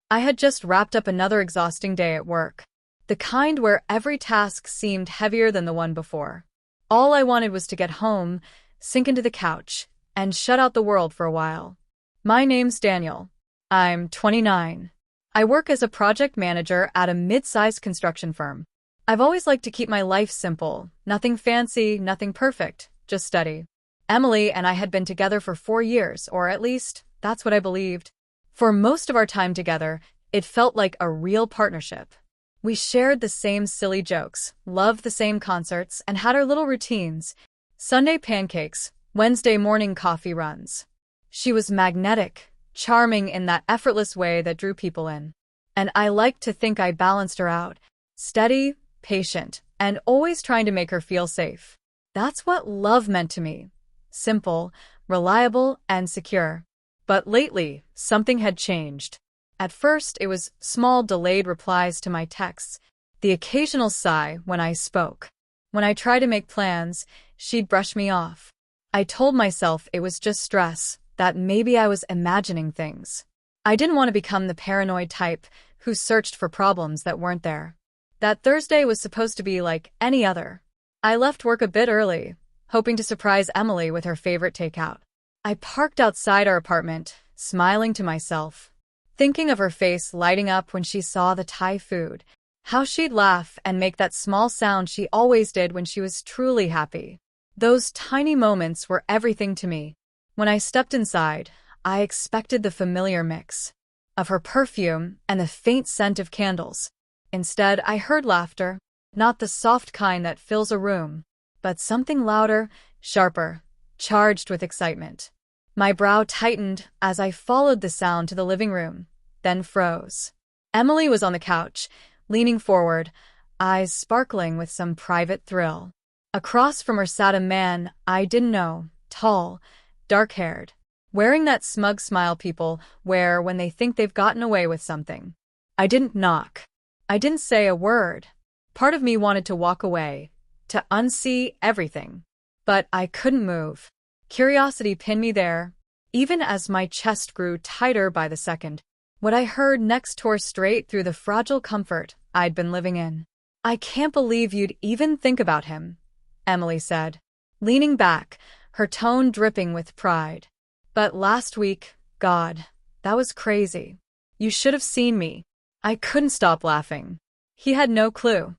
I had just wrapped up another exhausting day at work. The kind where every task seemed heavier than the one before. All I wanted was to get home, sink into the couch, and shut out the world for a while. My name's Daniel. I'm 29. I work as a project manager at a mid-sized construction firm. I've always liked to keep my life simple, nothing fancy, nothing perfect, just steady. Emily and I had been together for 4 years, or at least, that's what I believed. For most of our time together, it felt like a real partnership. We shared the same silly jokes, loved the same concerts, and had our little routines. Sunday pancakes, Wednesday morning coffee runs. She was magnetic, charming in that effortless way that drew people in. And I liked to think I balanced her out, steady, patient, and always trying to make her feel safe. That's what love meant to me. Simple, reliable, and secure. But lately, something had changed. At first, it was small delayed replies to my texts, the occasional sigh when I spoke. When I tried to make plans, she'd brush me off. I told myself it was just stress, that maybe I was imagining things. I didn't want to become the paranoid type who searched for problems that weren't there. That Thursday was supposed to be like any other. I left work a bit early, hoping to surprise Emily with her favorite takeout. I parked outside our apartment, smiling to myself, thinking of her face lighting up when she saw the Thai food, how she'd laugh and make that small sound she always did when she was truly happy. Those tiny moments were everything to me. When I stepped inside, I expected the familiar mix of her perfume and the faint scent of candles. Instead, I heard laughter, not the soft kind that fills a room, but something louder, sharper, charged with excitement. My brow tightened as I followed the sound to the living room, then froze. Emily was on the couch, leaning forward, eyes sparkling with some private thrill. Across from her sat a man I didn't know, tall, dark-haired, wearing that smug smile people wear when they think they've gotten away with something. I didn't knock. I didn't say a word. Part of me wanted to walk away, to unsee everything. But I couldn't move. Curiosity pinned me there, even as my chest grew tighter by the second. What I heard next tore straight through the fragile comfort I'd been living in. "I can't believe you'd even think about him," Emily said, leaning back, her tone dripping with pride. "But last week, God, that was crazy. You should have seen me." I couldn't stop laughing. He had no clue.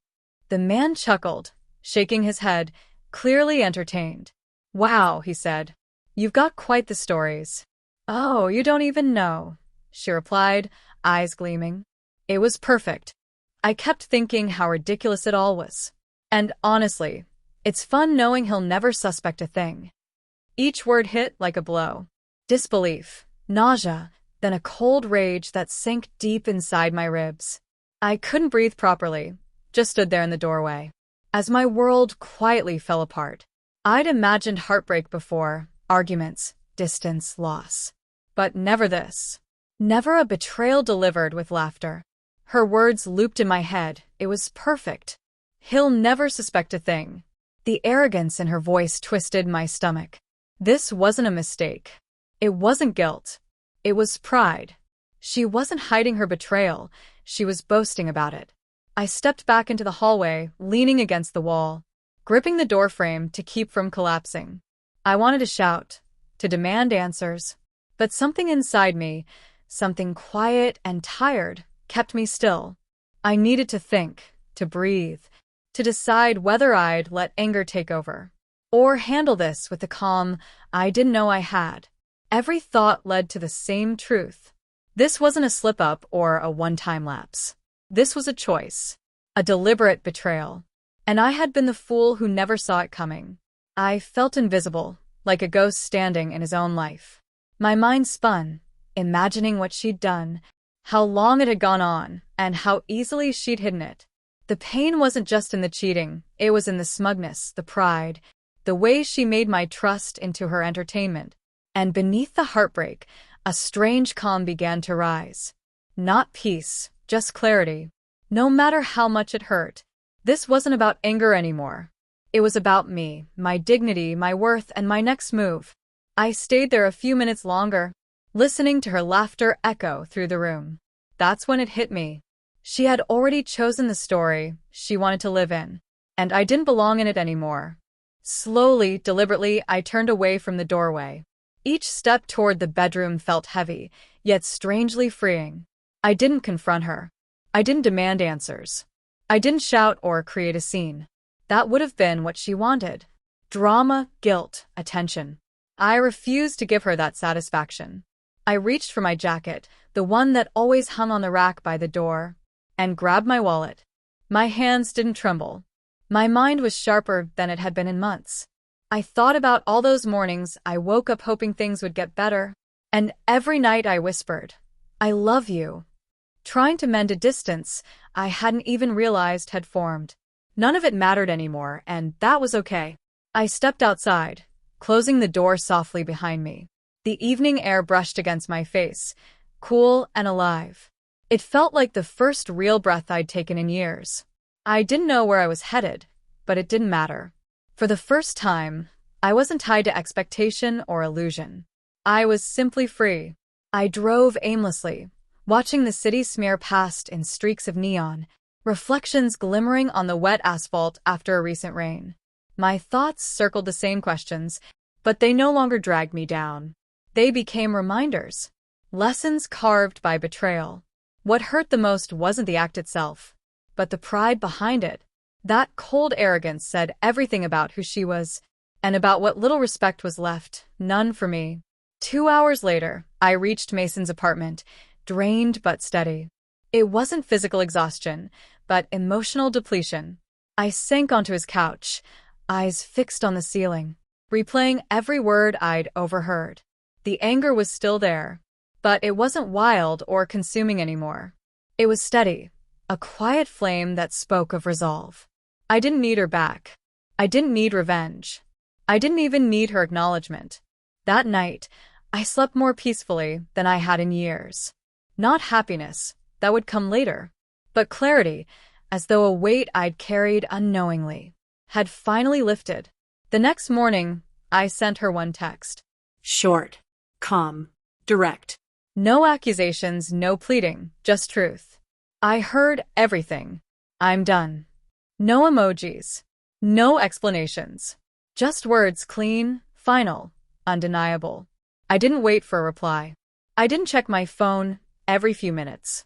The man chuckled, shaking his head, clearly entertained. "Wow," he said. "You've got quite the stories." "Oh, you don't even know," she replied, eyes gleaming. It was perfect. I kept thinking how ridiculous it all was. And honestly, it's fun knowing he'll never suspect a thing. Each word hit like a blow. Disbelief, nausea, then a cold rage that sank deep inside my ribs. I couldn't breathe properly, just stood there in the doorway. As my world quietly fell apart. I'd imagined heartbreak before, arguments, distance, loss. But never this. Never a betrayal delivered with laughter. Her words looped in my head. It was perfect. He'll never suspect a thing. The arrogance in her voice twisted my stomach. This wasn't a mistake. It wasn't guilt. It was pride. She wasn't hiding her betrayal. She was boasting about it. I stepped back into the hallway, leaning against the wall, gripping the doorframe to keep from collapsing. I wanted to shout, to demand answers. But something inside me, something quiet and tired, kept me still. I needed to think, to breathe, to decide whether I'd let anger take over, or handle this with the calm I didn't know I had. Every thought led to the same truth. This wasn't a slip-up or a one-time lapse. This was a choice, a deliberate betrayal. And I had been the fool who never saw it coming. I felt invisible, like a ghost standing in his own life. My mind spun, imagining what she'd done, how long it had gone on, and how easily she'd hidden it. The pain wasn't just in the cheating, it was in the smugness, the pride, the way she made my trust into her entertainment. And beneath the heartbreak, a strange calm began to rise. Not peace, just clarity. No matter how much it hurt, this wasn't about anger anymore. It was about me, my dignity, my worth, and my next move. I stayed there a few minutes longer, listening to her laughter echo through the room. That's when it hit me. She had already chosen the story she wanted to live in, and I didn't belong in it anymore. Slowly, deliberately, I turned away from the doorway. Each step toward the bedroom felt heavy, yet strangely freeing. I didn't confront her. I didn't demand answers. I didn't shout or create a scene. That would have been what she wanted. Drama, guilt, attention. I refused to give her that satisfaction. I reached for my jacket, the one that always hung on the rack by the door, and grabbed my wallet. My hands didn't tremble. My mind was sharper than it had been in months. I thought about all those mornings I woke up hoping things would get better, and every night I whispered, "I love you," trying to mend a distance I hadn't even realized had formed. None of it mattered anymore, and that was okay. I stepped outside, closing the door softly behind me. The evening air brushed against my face, cool and alive. It felt like the first real breath I'd taken in years. I didn't know where I was headed, but it didn't matter. For the first time, I wasn't tied to expectation or illusion. I was simply free. I drove aimlessly, watching the city smear past in streaks of neon, reflections glimmering on the wet asphalt after a recent rain. My thoughts circled the same questions, but they no longer dragged me down. They became reminders, lessons carved by betrayal. What hurt the most wasn't the act itself, but the pride behind it. That cold arrogance said everything about who she was, and about what little respect was left, none for me. 2 hours later, I reached Mason's apartment, drained but steady. It wasn't physical exhaustion, but emotional depletion. I sank onto his couch, eyes fixed on the ceiling, replaying every word I'd overheard. The anger was still there, but it wasn't wild or consuming anymore. It was steady, a quiet flame that spoke of resolve. I didn't need her back. I didn't need revenge. I didn't even need her acknowledgement. That night, I slept more peacefully than I had in years. Not happiness, that would come later, but clarity, as though a weight I'd carried unknowingly had finally lifted. The next morning, I sent her one text. Short, calm, direct. No accusations, no pleading, just truth. I heard everything. I'm done. No emojis. No explanations. Just words, clean, final, undeniable. I didn't wait for a reply. I didn't check my phone every few minutes.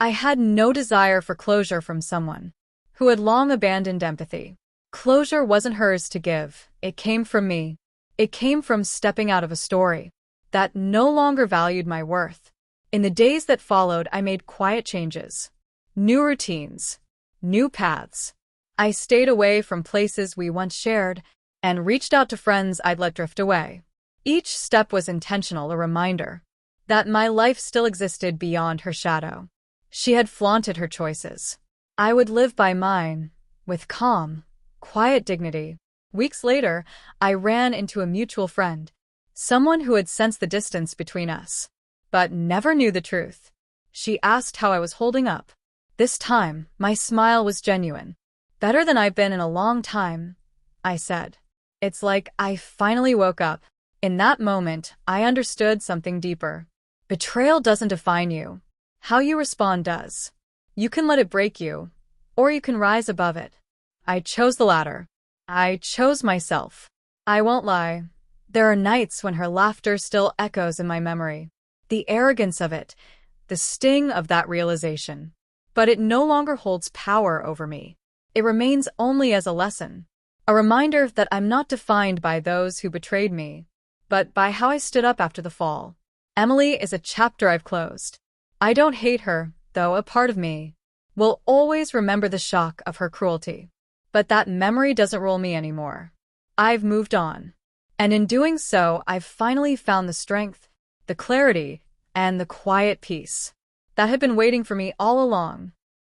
I had no desire for closure from someone who had long abandoned empathy. Closure wasn't hers to give. It came from me. It came from stepping out of a story that no longer valued my worth. In the days that followed, I made quiet changes. New routines. New paths. I stayed away from places we once shared and reached out to friends I'd let drift away. Each step was intentional, a reminder that my life still existed beyond her shadow. She had flaunted her choices. I would live by mine, with calm, quiet dignity. Weeks later, I ran into a mutual friend, someone who had sensed the distance between us, but never knew the truth. She asked how I was holding up. This time, my smile was genuine. Better than I've been in a long time, I said. It's like I finally woke up. In that moment, I understood something deeper. Betrayal doesn't define you. How you respond does. You can let it break you, or you can rise above it. I chose the latter. I chose myself. I won't lie. There are nights when her laughter still echoes in my memory. The arrogance of it, the sting of that realization. But it no longer holds power over me. It remains only as a lesson. A reminder that I'm not defined by those who betrayed me, but by how I stood up after the fall. Emily is a chapter I've closed. I don't hate her, though a part of me will always remember the shock of her cruelty. But that memory doesn't rule me anymore. I've moved on. And in doing so, I've finally found the strength, the clarity, and the quiet peace that had been waiting for me all along.